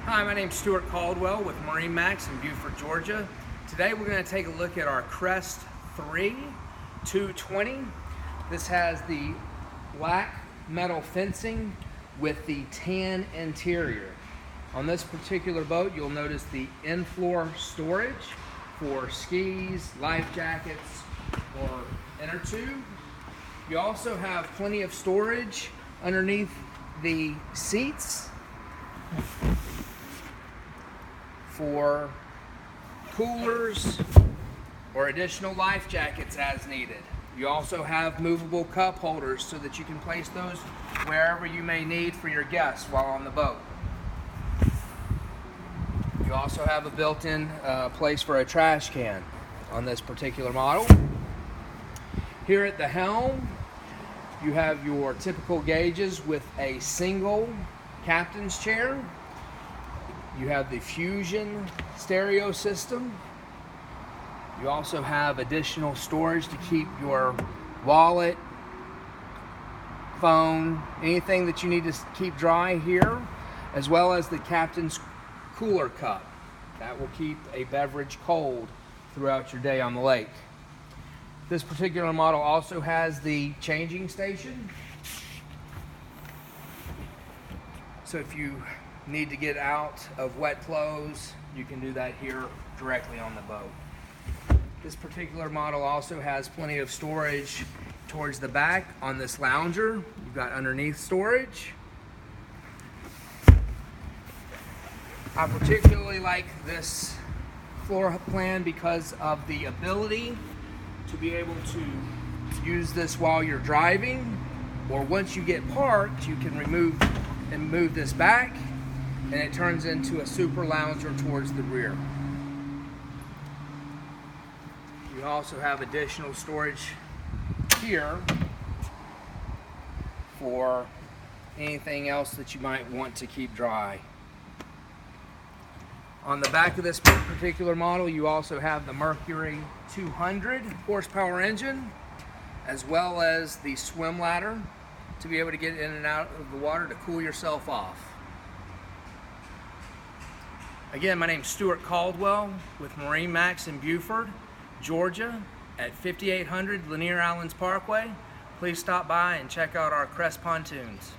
Hi, my name's Stuart Caldwell with MarineMax in Beaufort, Georgia. Today we're going to take a look at our Crest III 220. This has the black metal fencing with the tan interior. On this particular boat, you'll notice the in-floor storage for skis, life jackets, or inner tube. You also have plenty of storage underneath the seats for coolers or additional life jackets as needed. You also have movable cup holders so that you can place those wherever you may need for your guests while on the boat. You also have a built-in place for a trash can on this particular model. Here at the helm, you have your typical gauges with a single captain's chair. You have the Fusion stereo system. You also have additional storage to keep your wallet, phone, anything that you need to keep dry here, as well as the captain's cooler cup. That will keep a beverage cold throughout your day on the lake. This particular model also has the changing station. So if you need to get out of wet clothes, you can do that here directly on the boat. This particular model also has plenty of storage towards the back on this lounger. You've got underneath storage. I particularly like this floor plan because of the ability to be able to use this while you're driving, or once you get parked, you can move this back, and it turns into a super lounger towards the rear. You also have additional storage here for anything else that you might want to keep dry. On the back of this particular model, you also have the Mercury 200 horsepower engine, as well as the swim ladder to be able to get in and out of the water to cool yourself off. Again, my name's Stuart Caldwell with MarineMax in Beaufort, Georgia at 5800 Lanier Islands Parkway. Please stop by and check out our Crest pontoons.